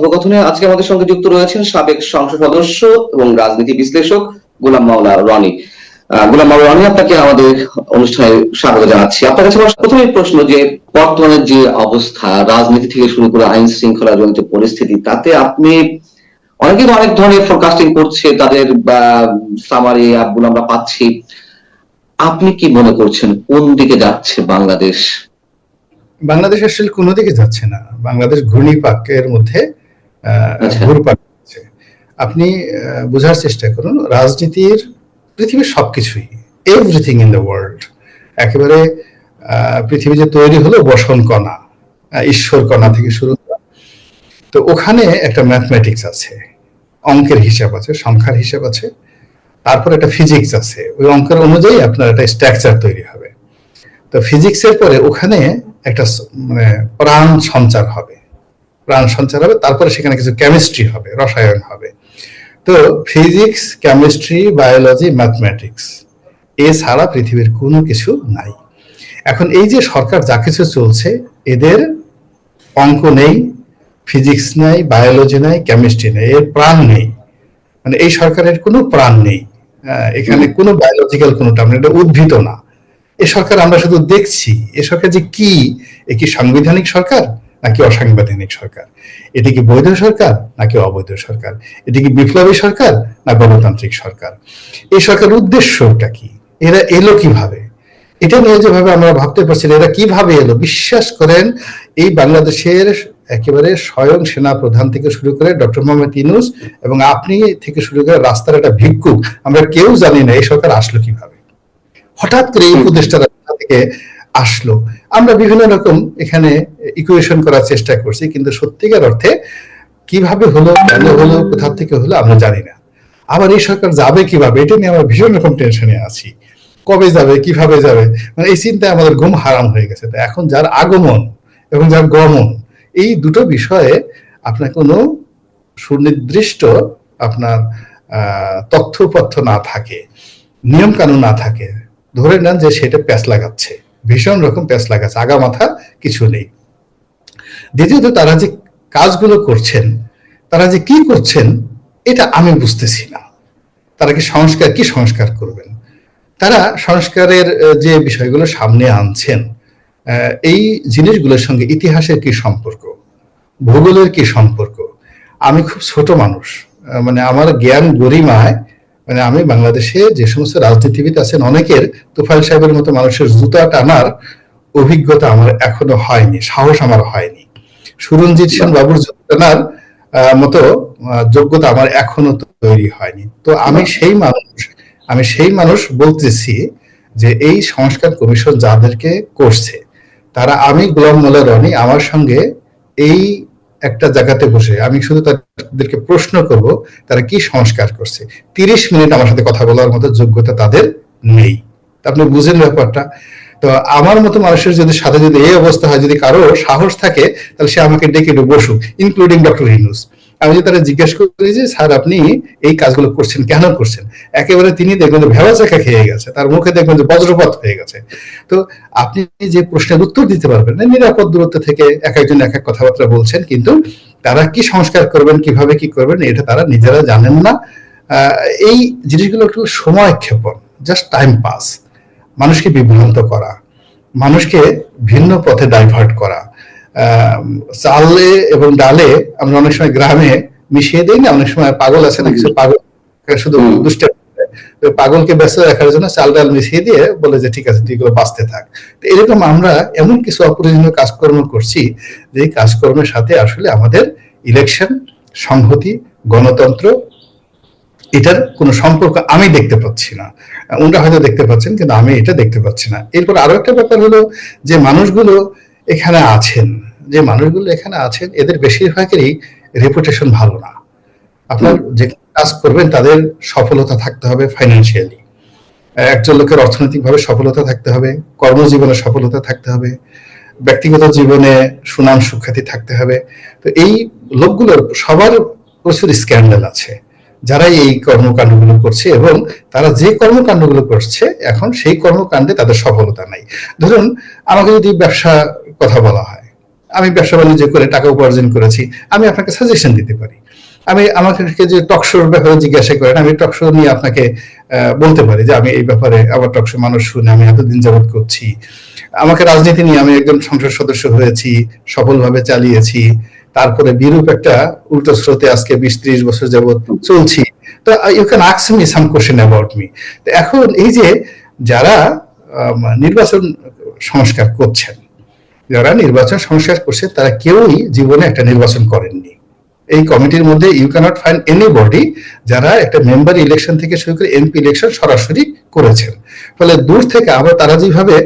কথোপকথনে আজকে আমাদের সঙ্গে যুক্ত রয়েছেন সাবেক সংসদ সদস্য এবং রাজনীতি বিশ্লেষক গোলাম মাওলা রনি। গোলাম মাওলা রনি, আপনাকে আমাদের অনুষ্ঠানে স্বাগত জানাচ্ছি। আপনার কাছে আমার প্রথমেই প্রশ্ন যে বর্তমানে যে অবস্থা, রাজনীতি থেকে শুরু করে আইন শৃঙ্খলা জনিত পরিস্থিতি, তাতে আপনি অনেকেই অনেক ধরনের ফোরকাস্টিং করছে, তাদের সামারি আপগুলো আমরা পাচ্ছি। আপনি কি মনে করছেন কোন দিকে যাচ্ছে বাংলাদেশ? বাংলাদেশ আসলে কোনো দিকে যাচ্ছে না, বাংলাদেশ ঘূর্ণিপাকের মধ্যে ঘুরপাক খাচ্ছে। আপনি বোঝার চেষ্টা করুন, রাজনীতির পৃথিবীর সবকিছুই, এভরিথিং ইন দ্য ওয়ার্ল্ড, একেবারে পৃথিবী যে তৈরি হলো বসন কণা, ঈশ্বর কণা থেকে শুরু, তো ওখানে একটা ম্যাথমেটিক্স আছে, অঙ্কের হিসাব আছে, সংখ্যার হিসাব আছে, তারপর একটা ফিজিক্স আছে, ওই অঙ্কের অনুযায়ী আপনার একটা স্ট্রাকচার তৈরি হবে। তো ফিজিক্সের পরে ওখানে একটা মানে প্রাণ সঞ্চার হবে, তারপরে সেখানে কিছু কেমিস্ট্রি হবে, রসায়ন হবে। তো ফিজিক্স, কেমিস্ট্রি, বায়োলজি, ম্যাথমেটিক্স এছাড়া পৃথিবীর কোনো কিছু নাই। এখন এই যে সরকার যা কিছু চলছে, এদের অঙ্ক নেই, ফিজিক্স নাই, বায়োলজি নাই, কেমিস্ট্রি নেই, এর প্রাণ নেই। মানে এই সরকারের কোনো প্রাণ নেই, এখানে কোনো বায়োলজিক্যাল কোনো টার্ম, এটা উদ্ভিদ না। এ সরকার আমরা শুধু দেখছি, এ সরকার যে কি, এ কি সাংবিধানিক সরকার নাকি অসাংবিধানিক সরকার, এটি কি বৈধ সরকার নাকি অবৈধ সরকার, এটি কি বিপ্লবী সরকার না গণতান্ত্রিক সরকার, এই সরকারের উদ্দেশ্যটা কি, এরা এলো কিভাবে, এটা নিয়ে যেভাবে আমরা ভাবতে পারছি এরা কিভাবে এলো। বিশ্বাস করেন, এই বাংলাদেশের একেবারে স্বয়ং সেনা প্রধান থেকে শুরু করে ডক্টর মোহাম্মদ ইউনূস এবং আপনি থেকে শুরু করে রাস্তার একটা ভিক্ষুক, আমরা কেউ জানি না এই সরকার আসলো কিভাবে, হঠাৎ করে এই উপদেষ্টারা থেকে আসলো। আমরা বিভিন্ন রকম এখানে ইকুয়েশন করার চেষ্টা করছি, কিন্তু সত্যিকার অর্থে কিভাবে হলো, কেন হলো, কোথা থেকে হলো আমরা জানি না। আবার এই সরকার যাবে কিভাবে, এটা নিয়ে আমরা ভীষণ রকম টেনশনে আছি, কবে যাবে, কিভাবে যাবে, মানে এই চিন্তায় আমাদের ঘুম হারাম হয়ে গেছে। তো এখন যার আগমন এবং যার গমন, এই দুটো বিষয়ে আপনার কোনো সুনির্দিষ্ট আপনার তথ্যপত্র না থাকে, নিয়ম কানুন না থাকে, ধরে নেন যে সেটা প্যাঁচ লাগাচ্ছে, ভীষণ রকম প্যাঁচ লাগাচ্ছে, আগা মাথা কিছু নেই। দ্বিতীয়ত তারা যে কাজগুলো করছেন, তারা যে কি করছেন এটা আমি বুঝতেছি না। তারা কি সংস্কার করবেন, তারা সংস্কারের যে বিষয়গুলো সামনে আনছেন, এই জিনিসগুলোর সঙ্গে ইতিহাসের কি সম্পর্ক, ভূগোলের কি সম্পর্ক। আমি খুব ছোট মানুষ, মানে আমার জ্ঞান গরিমায়, মানে আমি বাংলাদেশে যে সমস্ত রাজনীতিবিদ আছেন অনেকের তুফাইল সাহেবের মতো মানুষের জুতা টানার অভিজ্ঞতা আমার এখনো হয়নি, সাহস আমার হয়নি। সুরঞ্জিত সেন বাবুর জুতা টানার মতো যোগ্যতা আমার এখনো তৈরি হয়নি। তো আমি সেই মানুষ বলতেছি যে এই সংস্কার কমিশন যাদেরকে করছে, তারা, আমি গোলাম মাওলা রনি, আমার সঙ্গে এই একটা জায়গাতে বসে আমি শুধু তাদেরকে প্রশ্ন করব তারা কি সংস্কার করছে, 30 মিনিট আমার সাথে কথা বলার মতো যোগ্যতা তাদের নেই। আপনি বুঝেন ব্যাপারটা। তো আমার মতো মানুষের সাথে যদি এই অবস্থা হয়, যদি কারো সাহস থাকে, তাহলে সে আমাকে ডেকে বসুক, ইনক্লুডিং ডক্টর ইউনূস। আমি যদি তারা জিজ্ঞেস করি যে স্যার আপনি এই কাজগুলো করছেন, কেন করছেন, একেবারে তিনি দেখবেন যে ভেবা চাকা খেয়ে গেছে, তার মুখে দেখবেন যে বজ্রপাত হয়ে গেছে। তো আপনি যে প্রশ্নের উত্তর দিতে পারবেন না, নিরাপদ দূরত্ব থেকে এক একজন এক এক কথাবার্তা বলছেন, কিন্তু তারা কি সংস্কার করবেন, কিভাবে কি করবেন, এটা তারা নিজেরা জানেন না। এই জিনিসগুলো একটু সময় ক্ষেপণ, জাস্ট টাইম পাস, মানুষকে বিভ্রান্ত করা, মানুষকে ভিন্ন পথে ডাইভার্ট করা। চালে এবং ডালে আমরা অনেক সময় গ্রামে মিশিয়ে দিই না, অনেক সময় পাগল আছে না, কিছু পাগল শুধু দুষ্টা, পাগলকে ব্যস্ত রাখার জন্য চাল ডাল মিশিয়ে দিয়ে বলে যে ঠিক আছে তুই বাঁচতে থাক। তো এরকম আমরা এমন কিছু অপ্রয়োজনীয় কাজকর্ম করছি যে কাজকর্মের সাথে আসলে আমাদের ইলেকশন, সংহতি, গণতন্ত্র, এটার কোনো সম্পর্ক আমি দেখতে পাচ্ছি না। ওনারা হয়তো দেখতে পাচ্ছেন, কিন্তু আমি এটা দেখতে পাচ্ছি না। এরপর আরো একটা ব্যাপার হলো যে মানুষগুলো এখানে আছেন, এদের বেশিরভাগেরই রেপুটেশন ভালো না। আপনার যে কাজ করবেন তাদের সফলতা থাকতে হবে ফাইন্যান্সিয়ালি, একজন লোকের অর্থনৈতিকভাবে সফলতা থাকতে হবে, কর্মজীবনে সফলতা থাকতে হবে, ব্যক্তিগত জীবনে সুনাম সুখ্যাতি থাকতে হবে। তো এই লোকগুলোর সবার প্রচুর স্ক্যান্ডাল আছে, যারা এই কর্মকাণ্ডগুলো করছে, এবং তারা যে কর্মকাণ্ডগুলো করছে এখন সেই কর্মকাণ্ডে তাদের সফলতা নাই। ধরুন আমাকে যদি ব্যবসা কথা বলা হয়, আমি ব্যবসা বাণিজ্য করে টাকা উপার্জন করেছি, আমি আপনাকে সাজেশন দিতে পারি। আমাকে যে টকশোর ব্যাপারে জিজ্ঞাসা করেন, আমি টকশো নিয়ে আপনাকে বলতে পারি যে আমি এই ব্যাপারে আমার টকশো মানুষ শুনে আমি এতদিন যাবত করছি। আমাকে রাজনীতি নিয়ে আমি একজন সংসদ সদস্য হয়েছি, সফলভাবে চালিয়েছি, তারপরে বিরূপ একটা উল্টো স্রোতে আজকে 20-30 বছর যাবত চলছি। তো you can ask me some question about me. এখন এই যে যারা নির্বাচন সংস্কার করছেন, যারা নির্বাচন সংস্কার করছে, তারা কেউই জীবনে একটা নির্বাচন করেননি। এই কমিটির মধ্যে ইউ ক্যানট ফাইন্ড এনিবডি যারা একটা মেম্বার ইলেকশন থেকে শুরু করে এমপি ইলেকশন সরাসরি করেছেন। ফলে দূর থেকে তারা যেভাবে,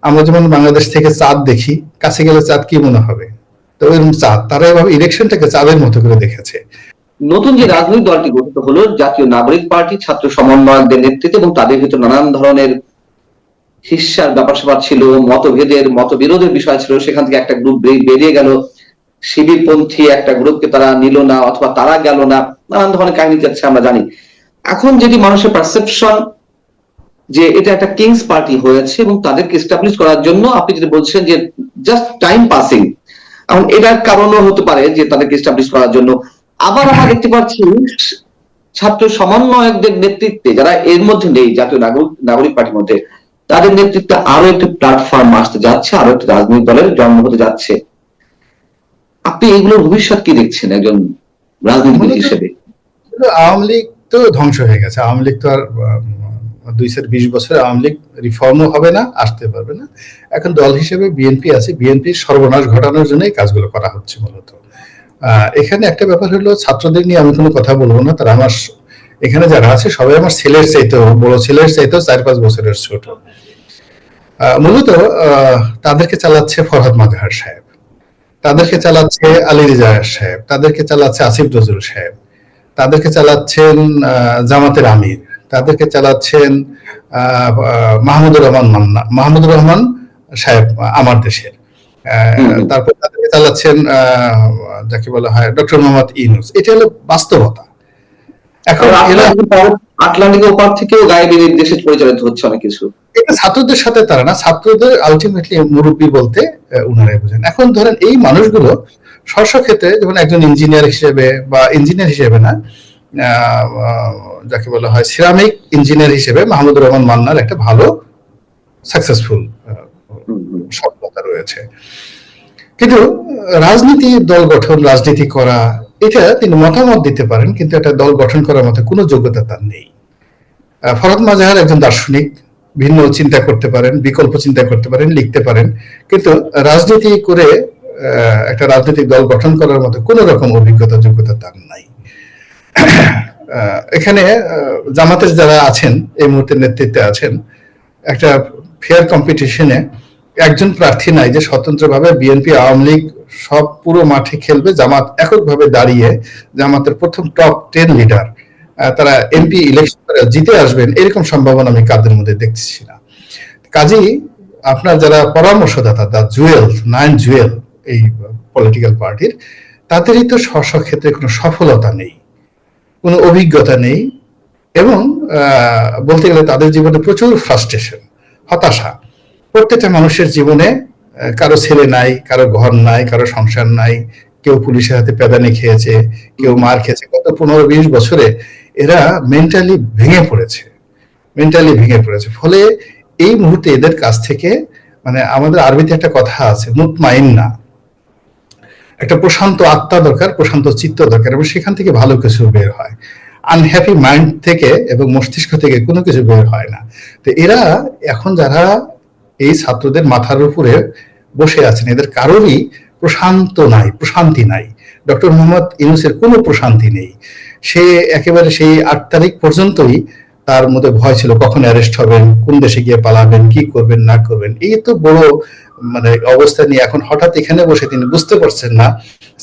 আমরা যেমন বাংলাদেশ থেকে চাঁদ দেখি, কাছে গেলে চাঁদ কি মনে হবে, তো ওইরকম চাঁদ, তারা এভাবে ইলেকশনটাকে চাঁদের মতো করে দেখেছে। নতুন যে রাজনৈতিক দলটি গঠিত হলো, জাতীয় নাগরিক পার্টি, ছাত্র সমন্বয়কদের নেতৃত্বে, এবং তাদের ভিতরে নানান ধরনের হিস্সার ব্যাপার স্যাপার ছিল, মতবিরোধের বিষয় ছিল, সেখান থেকে একটা গ্রুপ বেরিয়ে গেল, শিবিরপন্থী একটা গ্রুপকে তারা নিল না, অথবা তারা গেল না, নানান ধরনের কাহিনী যাচ্ছে আমরা জানি। এখন যদি মানুষের পারসেপশন যে এটা একটা কিংস পার্টি হয়েছে এবং তাদেরকে এস্টাবলিশ করার জন্য আপনি যদি বলছেন যে জাস্ট টাইম পাসিং, এখন এটার কারণও হতে পারে যে তাদেরকে এস্টাবলিশ করার জন্য। আবার আমরা দেখতে পাচ্ছি ছাত্র সমন্বয়কদের নেতৃত্বে, যারা এর মধ্যে নেই জাতীয় নাগরিক পার্টির মধ্যে, তাদের নেতৃত্বে আরো একটি প্ল্যাটফর্ম আসতে যাচ্ছে, আরো একটি রাজনৈতিক দলের জন্ম হতে যাচ্ছে। আপনি এগুলোর ভবিষ্যৎ কি দেখছেন একজন রাজনীতিবিদ হিসেবে? আওয়ামী লীগ তো ধ্বংস হয়ে গেছে। আওয়ামী লীগ তো আর 2020 বছরে আওয়ামী লীগ রিফর্মও হবে না, আসতে পারবে না। এখন দল হিসেবে বিএনপি আছে, বিএনপির সর্বনাশ ঘটানোর জন্য এই কাজগুলো করা হচ্ছে মূলত। এখানে একটা ব্যাপার হলো, ছাত্রদের নিয়ে আমি কোনো কথা বলবো না, তারা আমার এখানে যারা আছে সবাই আমার ছেলের চাইতেও বড়, ছেলের চাইতেও 4-5 বছরের ছোট। মূলত তাদেরকে চালাচ্ছে ফরহাদ মাজহার সাহেব, তাদেরকে চালাচ্ছে আলী রেজা সাহেব, তাদেরকে চালাচ্ছে আসিফ নজরুল সাহেব, তাদেরকে চালাচ্ছেন জামাতের আমির, তাদেরকে চালাচ্ছেন মাহমুদুর রহমান সাহেব আমার দেশের, তারপর তাদেরকে চালাচ্ছেন যাকে বলা হয় ডক্টর মোহাম্মদ ইউনূস। এটা হলো বাস্তবতা। এখন আটলান্টিকের ওপার থেকেও গায়েবীর দেশে পরিচালিত হচ্ছে অনেক কিছু। এটা ছাত্রদের সাথে তারা না, ছাত্রদের আলটিমেটলি মুরব্বী বলতে উনারাই বোঝেন। এখন ধরেন এই মানুষগুলো স্বক্ষেত্রে, যেমন একজন ইঞ্জিনিয়ার হিসেবে, বা ইঞ্জিনিয়ার হিসেবে না, যাকে বলা হয় সিরামিক ইঞ্জিনিয়ার হিসেবে মাহমুদুর রহমান মান্নার একটা ভালো সাকসেসফুল সফলতা রয়েছে। কিন্তু রাজনীতি, দল গঠন, রাজনীতি করা, এটা তিনি মতামত দিতে পারেন, কিন্তু একটা দল গঠন করার মতো কোনো যোগ্যতা তার নেই। ফরহাদ মাজহার একজন দার্শনিক, ভিন্ন চিন্তা করতে পারেন, বিকল্প চিন্তা করতে পারেন, লিখতে পারেন, কিন্তু রাজনীতি করে একটা রাজনৈতিক দল গঠন করার মতো কোন রকম অভিজ্ঞতা, যোগ্যতা তার নাই। এখানে জামাতের যারা আছেন, এই মুহূর্তে নেতৃত্বে আছেন, একটা ফেয়ার কম্পিটিশনে একজন প্রার্থী নাই যে স্বতন্ত্রভাবে বিএনপি আওয়ামী লীগ সব পুরো মাঠে খেলবে, জামাত এককভাবে দাঁড়িয়ে জামাতের প্রথম টপ 10 লিডার তারা এমপি ইলেকশন জিতে আসবেন, এরকম সম্ভাবনা আমি কাদের মধ্যে দেখছি না। কাজেই আপনার যারা পরামর্শদাতা, দা জুয়েল, 9 জুয়েল এই পলিটিক্যাল পার্টির, তাদেরই তো স্বক্ষেত্রে কোনো সফলতা নেই, কোনো অভিজ্ঞতা নেই, এবং বলতে গেলে তাদের জীবনে প্রচুর ফ্রাস্ট্রেশন, হতাশা। প্রত্যেকটা মানুষের জীবনে কারো ছেলে নাই, কারো ঘর নাই, কারো সংসার নাই, কেউ পুলিশের হাতে পেদানি খেয়েছে, কেউ মার খেয়েছে। গত 15-20 বছরে এরা মেন্টালি ভেঙে পড়েছে। ফলে এই মুহূর্তে এদের কাছ থেকে, মানে আমাদের আরবিতে একটা কথা আছে, মুতমাইন্না, একটা প্রশান্ত আত্মা দরকার, প্রশান্ত চিত্ত দরকার, এবং সেখান থেকে ভালো কিছু বের হয়। আনহ্যাপি মাইন্ড থেকে এবং মস্তিষ্ক থেকে কোনো কিছু বের হয় না। তো এরা এখন যারা এই ছাত্রদের মাথার উপরে বসে আছেন, এদের কারোরই প্রশান্তি নাই। ডক্টর মোহাম্মদ ইউনূসের কোনো প্রশান্তি নেই। সে একেবারে সেই 8 তারিখ পর্যন্তই তার মধ্যে ভয় ছিল, কখন অ্যারেস্ট হবেন, কোন দেশে গিয়ে পালাবেন, কি করবেন না করবেন। এই তো বড় মানে অবস্থা নিয়ে এখন হঠাৎ এখানে বসে তিনি বুঝতে পারছেন না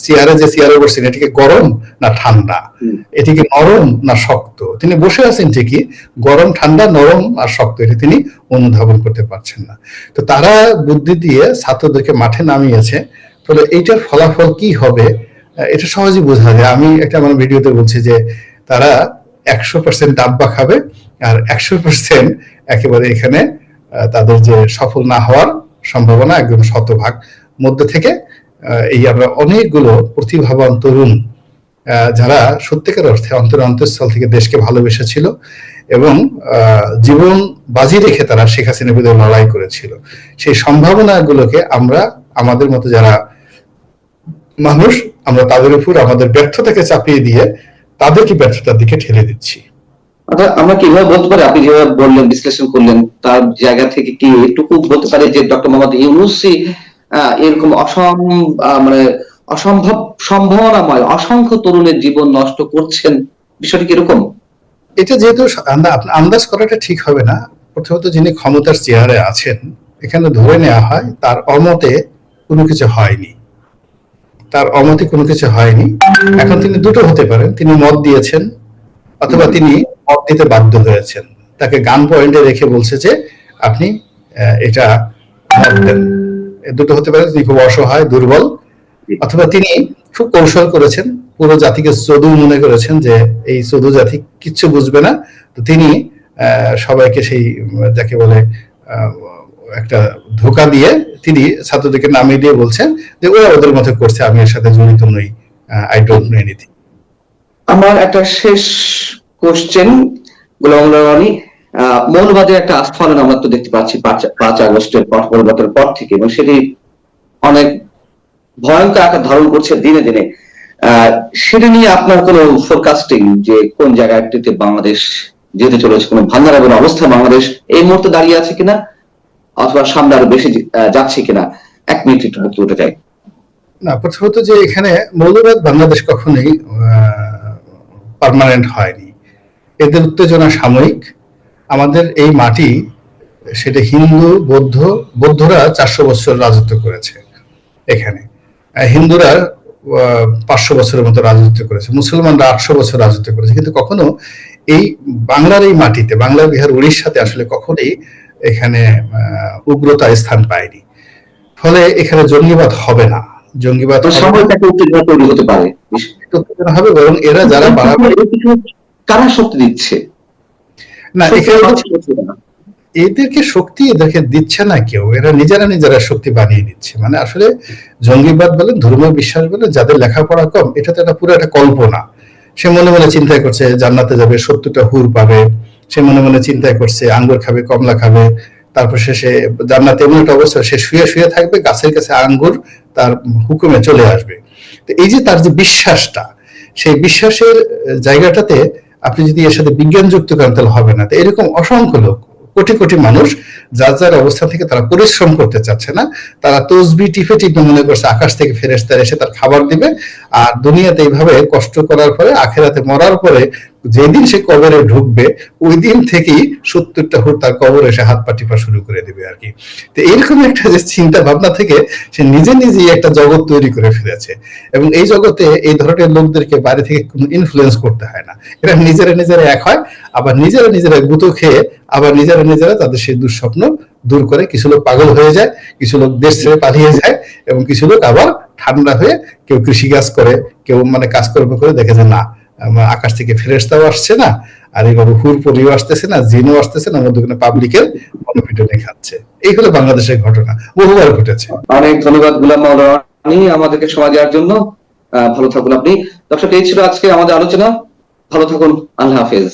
চেয়ারে বসছেন, এটিকে গরম না ঠান্ডা, এটিকে নরম না শক্ত। তিনি বসে আছেন ঠিকই, গরম, ঠান্ডা, নরম আর শক্ত, এটা তিনি অনুধাবন করতে পারছেন না। তো তারা বুদ্ধি দিয়ে ছাত্রদেরকে মাঠে নামিয়েছে। ফলে এইটার ফলাফল কি হবে এটা সহজেই বোঝা যায়। আমি একটা আমার ভিডিওতে বলছি যে তারা 100% ডাব্বা খাবে, আর 100% একেবারে এখানে তাদের যে সফল না হওয়ার সম্ভাবনা একদম শতভাগ মধ্যে থেকে এই আমরা অনেকগুলো প্রতিভাবান তরুণ যারা সত্যিকার অর্থে অন্তঃস্থল থেকে দেশকে ভালোবেসেছিল এবং জীবন বাজি রেখে তারা শেখ হাসিনার বিরুদ্ধে লড়াই করেছিল। সেই সম্ভাবনাগুলোকে আমরা আমাদের মতো যারা মানুষ আমরা তাদের উপর আমাদের ব্যর্থতাকে চাপিয়ে দিয়ে তাদেরকে ব্যর্থতার দিকে ঠেলে দিচ্ছি। আমরা কিভাবে বলতে পারি, আপনি যেভাবে বললেন, বিশ্লেষণ করলেন, তার জায়গা থেকে কি এটুকু বলতে পারে যে ডক্টর মোহাম্মদ ইউনূসই এরকম মানে অসম্ভব সম্ভাবনাময় অসংখ্য তরুণের জীবন নষ্ট করছেন, বিষয়টি কিরকম? এটা যেহেতু আন্দাজ করাটা ঠিক হবে না। প্রথমত যিনি ক্ষমতার চেয়ারে আছেন এখানে ধরে নেওয়া হয় তার অমতে কোনো কিছু হয়নি, তার অমতে কোনো কিছু হয়নি। এখন তিনি দুটো হতে পারেন, তিনি মত দিয়েছেন অথবা তিনি মত দিতে বাধ্য হয়েছেন। তাকে গান পয়েন্টে রেখে বলছে যে আপনি এটা মত দেন। দুটো হতে পারে, তিনি খুব অসহায় দুর্বল, অথবা তিনি খুব কৌশল করেছেন, পুরো জাতিকে চদু মনে করেছেন যে এই চদু জাতি কিচ্ছু বুঝবে না, তো তিনি সবাইকে সেই যাকে বলে একটা ধোকা দিয়ে তিনি ছাত্রদেরকে নামিয়ে দিয়ে বলছেন যে ওরা ওদের মতো করছে, আমি এর সাথে জড়িত নই, আই ডোন্ট নো এনিথিং। আমার একটা শেষ কোশ্চেন, গোলাম মাওলা রনি, মৌলবাদের একটা আস্ফালন আমরা তো দেখতে পাচ্ছি 5 আগস্টের পরিবর্তনের পর থেকে, এবং সেটি অনেক ভয়ঙ্কর আকার ধারণ করছে দিনে দিনে। সেটা নিয়ে আপনার কোনো ফোরকাস্টিং, যে কোন জায়গাটিতে বাংলাদেশ যেতে চলেছে, কোনো ভাঙারাবেন অবস্থা বাংলাদেশ এই মুহূর্তে দাঁড়িয়ে আছে কিনা, অথবা সামনে আরো বেশি যাচ্ছে কিনা, 1 মিনিট একটু বক্তব্য চাই। না, প্রথমত যে এখানে মৌলবাদ বাংলাদেশ কখনোই পার্মানেন্ট হয়নি, এদের উত্তেজনা সাময়িক। আমাদের এই মাটি, সেটা হিন্দু বৌদ্ধরা 400 বছর রাজত্ব করেছে এখানে, হিন্দুরা 500 বছরের মতো রাজত্ব করেছে, মুসলমানরা 800 বছর রাজত্ব করেছে, কিন্তু কখনো এই বাংলার এই মাটিতে, বাংলা, বিহার, উড়িষ্যাতে আসলে কখনোই এখানে উগ্রতা স্থান পায়নি। ফলে এখানে জঙ্গিবাদ হবে না, জঙ্গিবাদ হবে, বরং এরা যারা কারা শক্তি দিচ্ছে না, এদেরকে শক্তি এদেরকে দিচ্ছে না কেউ, এরা নিজেরা শক্তি বানিয়ে দিচ্ছে। মানে আসলে জঙ্গিবাদ বলেন, ধর্মীয় বিশ্বাস বলেন, যাদের লেখাপড়া কম, এটা তো পুরো একটা কল্পনা। সে মনে মনে চিন্তা করছে জান্নাতে যাবে, 70টা হুর পাবে, সে মনে মনে চিন্তা করছে আঙ্গুর খাবে, কমলা খাবে, তারপর সে জান্নাতে এমন একটা অবস্থা, সে শুয়ে থাকবে, গাছের কাছে আঙ্গুর তার হুকুমে চলে আসবে। তো এই যে তার যে বিশ্বাসটা, সেই বিশ্বাসের জায়গাটাতে আপনি যদি এর সাথে বিজ্ঞান যুক্ত করেন তাহলে হবে না। তো এরকম অসংখ্য লোক, কোটি কোটি মানুষ যার অবস্থান থেকে তারা পরিশ্রম করতে চাচ্ছে না, তারা তসবি টিপে মনে করছে আকাশ থেকে ফেরেশতারা এসে তার খাবার দিবে, আর দুনিয়াতে এইভাবে কষ্ট করার পরে আখেরাতে মরার পরে যেদিন সে কবরে ঢুকবে ওই দিন থেকেই 70টা হুর তার কবরে এসে হাত পা টিপা শুরু করে দিবে আর কি। তো এরকম একটা যে চিন্তা ভাবনা থেকে সে নিজেই একটা জগৎ তৈরি করে ফেলেছে, এবং এই জগতে এই ধরনের লোকদেরকে বাইরে থেকে কোনো ইনফ্লুয়েন্স করতে হয় না। এরা নিজেরা এক হয়, আবার নিজেরা গুঁতো খেয়ে আবার নিজেরা তাদের সেই দুঃস্বপ্ন দূর করে। কিছু লোক পাগল হয়ে যায়, কিছু লোক দেশ ছেড়ে পালিয়ে যায়, এবং কিছু লোক আবার ঠান্ডা হয়ে কেউ কৃষিকাজ করে, কেউ মানে কাজকর্ম করে দেখে যে না, আকাশ থেকে ফেরেশতাও আসছে না, আর এইভাবে হুর পরিও আসতেছে না, জিনও আসতেছে না, মধ্যখানে পাবলিকের মনোপিটনে খাচ্ছে। এই হলো বাংলাদেশের ঘটনা, বহুবার ঘটেছে। অনেক ধন্যবাদ গোলাম মাওলা রনি আমাদেরকে সময় দেওয়ার জন্য। ভালো থাকুন আপনি। দর্শক, এই ছিল আজকে আমাদের আলোচনা। ভালো থাকুন, আল্লাহ হাফেজ।